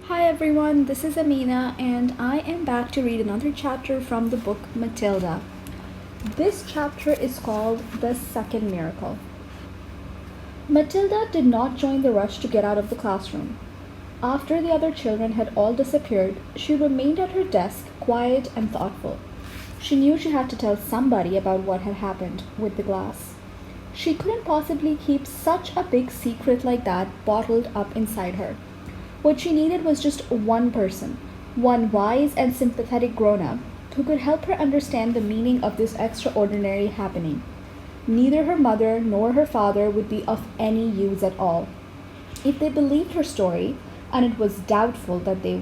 Hi everyone, this is Amynah, and I am back to read another chapter from the book Matilda. This chapter is called The Second Miracle. Matilda did not join the rush to get out of the classroom. After the other children had all disappeared, she remained at her desk, quiet and thoughtful. She knew she had to tell somebody about what had happened with the glass. She couldn't possibly keep such a big secret like that bottled up inside her. What she needed was just one person, one wise and sympathetic grown-up, who could help her understand the meaning of this extraordinary happening. Neither her mother nor her father would be of any use at all. If they believed her story, and it was doubtful that they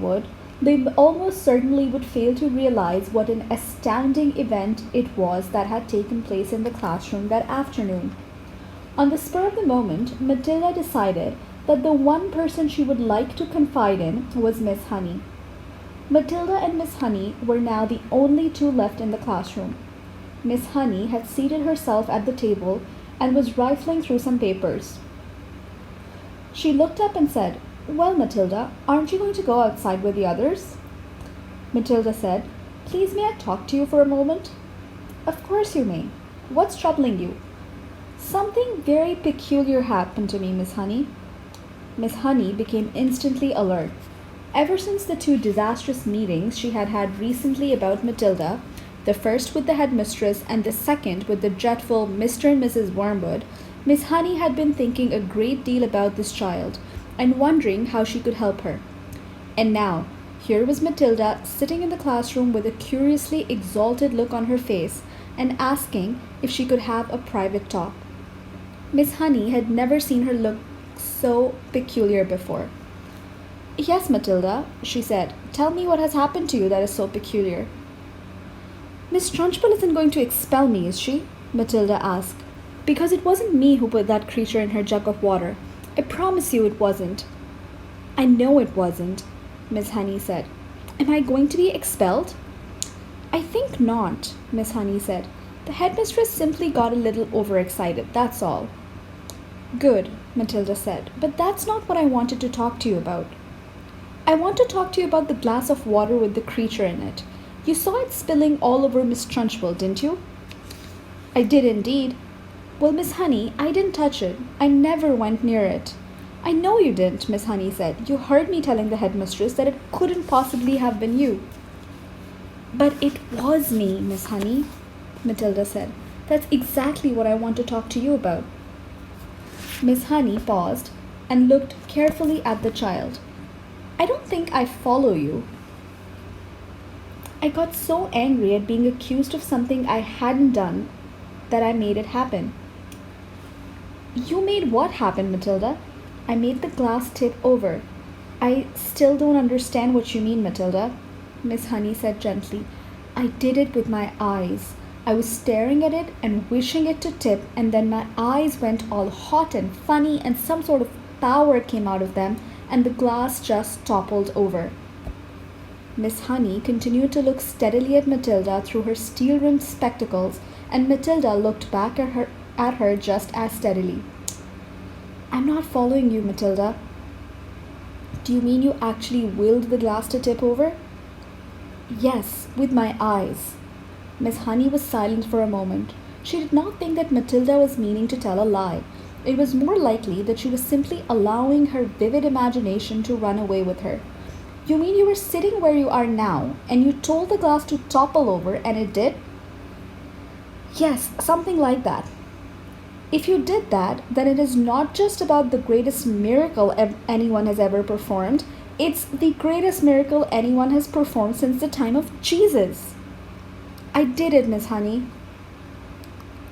almost certainly would fail to realize what an astounding event it was that had taken place in the classroom that afternoon. On the spur of the moment, Matilda decided that the one person she would like to confide in was Miss Honey. Matilda and Miss Honey were now the only two left in the classroom. Miss Honey had seated herself at the table and was rifling through some papers. She looked up and said, "Well, Matilda, aren't you going to go outside with the others?" Matilda said, "Please, may I talk to you for a moment?" "Of course you may. What's troubling you?" "Something very peculiar happened to me, Miss Honey." Miss Honey became instantly alert. Ever since the two disastrous meetings she had had recently about Matilda, the first with the headmistress and the second with the dreadful Mr. and Mrs. Wormwood, Miss Honey had been thinking a great deal about this child and wondering how she could help her. And now, here was Matilda sitting in the classroom with a curiously exalted look on her face and asking if she could have a private talk. Miss Honey had never seen her look so peculiar before. "Yes, Matilda," she said. "Tell me what has happened to you that is so peculiar." "Miss Trunchbull isn't going to expel me, is she?" Matilda asked. "Because it wasn't me who put that creature in her jug of water. I promise you it wasn't." "I know it wasn't," Miss Honey said. "Am I going to be expelled?" "I think not," Miss Honey said. "The headmistress simply got a little overexcited, that's all." "Good," Matilda said, "but that's not what I wanted to talk to you about. I want to talk to you about the glass of water with the creature in it. You saw it spilling all over Miss Trunchbull, didn't you?" "I did indeed." "Well, Miss Honey, I didn't touch it. I never went near it." "I know you didn't," Miss Honey said. "You heard me telling the headmistress that it couldn't possibly have been you." "But it was me, Miss Honey," Matilda said. "That's exactly what I want to talk to you about." Miss Honey paused and looked carefully at the child. "I don't think I follow you." "I got so angry at being accused of something I hadn't done that I made it happen." "You made what happen, Matilda?" "I made the glass tip over." "I still don't understand what you mean, Matilda," Miss Honey said gently. "I did it with my eyes. I was staring at it and wishing it to tip, and then my eyes went all hot and funny, and some sort of power came out of them, and the glass just toppled over." Miss Honey continued to look steadily at Matilda through her steel-rimmed spectacles, and Matilda looked back at her just as steadily. "I'm not following you, Matilda." "Do you mean you actually willed the glass to tip over?" "Yes, with my eyes." Miss Honey was silent for a moment. She did not think that Matilda was meaning to tell a lie. It was more likely that she was simply allowing her vivid imagination to run away with her. "You mean you were sitting where you are now, and you told the glass to topple over, and it did?" "Yes, something like that." "If you did that, then it is not just about the greatest miracle anyone has ever performed. It's the greatest miracle anyone has performed since the time of Jesus." "I did it, Miss Honey."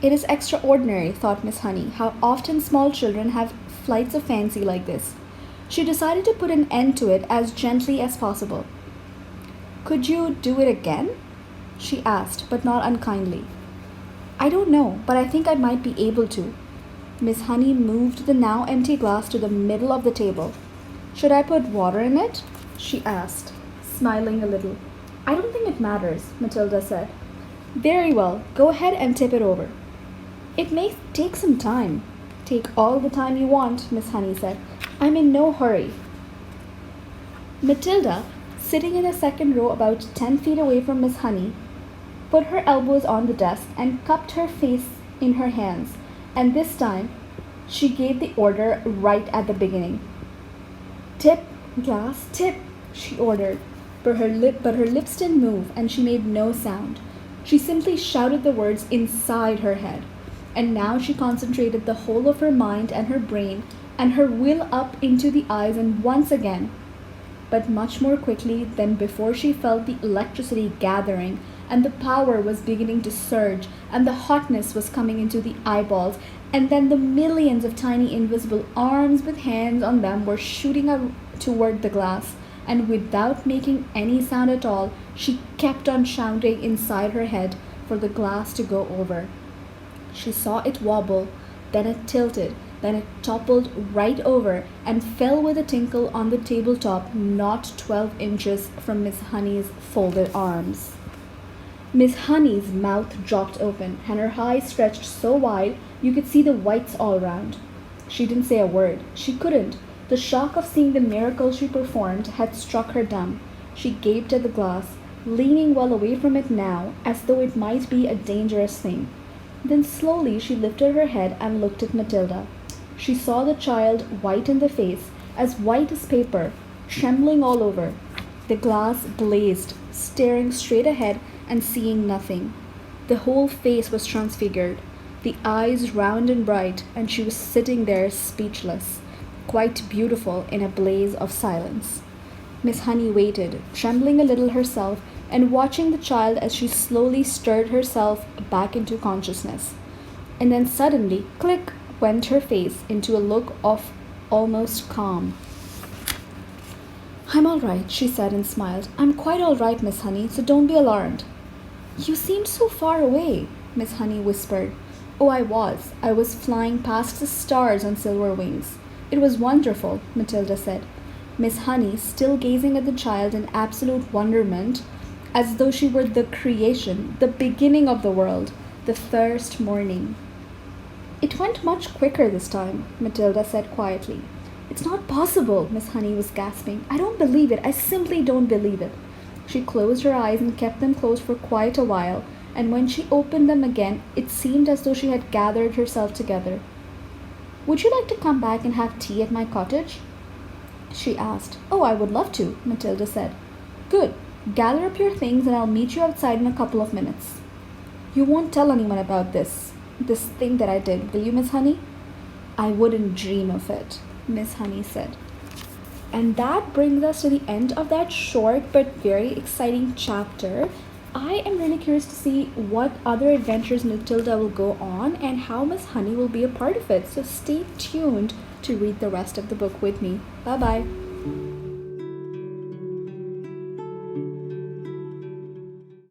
It is extraordinary, thought Miss Honey, how often small children have flights of fancy like this. She decided to put an end to it as gently as possible. "Could you do it again?" she asked, but not unkindly. "I don't know, but I think I might be able to." Miss Honey moved the now empty glass to the middle of the table. "Should I put water in it?" she asked, smiling a little. "I don't think it matters," Matilda said. "Very well, go ahead and tip it over." "It may take some time." "Take all the time you want," Miss Honey said. "I'm in no hurry." Matilda, sitting in the second row about 10 feet away from Miss Honey, put her elbows on the desk and cupped her face in her hands, and this time she gave the order right at the beginning. "Tip, glass, tip," she ordered, but her lips didn't move and she made no sound. She simply shouted the words inside her head, and now she concentrated the whole of her mind and her brain and her will up into the eyes, and once again, but much more quickly than before, she felt the electricity gathering, and the power was beginning to surge, and the hotness was coming into the eyeballs, and then the millions of tiny invisible arms with hands on them were shooting up toward the glass, and without making any sound at all, she kept on shouting inside her head for the glass to go over. She saw it wobble, then it tilted, then it toppled right over and fell with a tinkle on the tabletop not 12 inches from Miss Honey's folded arms. Miss Honey's mouth dropped open and her eyes stretched so wide you could see the whites all round. She didn't say a word. She couldn't. The shock of seeing the miracle she performed had struck her dumb. She gaped at the glass, leaning well away from it now, as though it might be a dangerous thing. Then slowly she lifted her head and looked at Matilda. She saw the child white in the face, as white as paper, trembling all over. The glass blazed, staring straight ahead and seeing nothing. The whole face was transfigured, the eyes round and bright, and she was sitting there speechless, quite beautiful in a blaze of silence. Miss Honey waited, trembling a little herself, and watching the child as she slowly stirred herself back into consciousness. And then suddenly, click, went her face into a look of almost calm. "I'm all right," she said and smiled. "I'm quite all right, Miss Honey, so don't be alarmed." "You seemed so far away," Miss Honey whispered. "Oh, I was. I was flying past the stars on silver wings. It was wonderful," Matilda said. Miss Honey, still gazing at the child in absolute wonderment, as though she were the creation, the beginning of the world, the first morning. "It went much quicker this time," Matilda said quietly. "It's not possible," Miss Honey was gasping. "I don't believe it. I simply don't believe it." She closed her eyes and kept them closed for quite a while, and when she opened them again, it seemed as though she had gathered herself together. "Would you like to come back and have tea at my cottage?" she asked. "Oh, I would love to," Matilda said. "Good. Gather up your things and I'll meet you outside in a couple of minutes." "You won't tell anyone about this thing that I did, will you, Miss Honey?" "I wouldn't dream of it," Miss Honey said. And that brings us to the end of that short but very exciting chapter. I am really curious to see what other adventures Matilda will go on and how Miss Honey will be a part of it. So stay tuned to read the rest of the book with me. Bye-bye.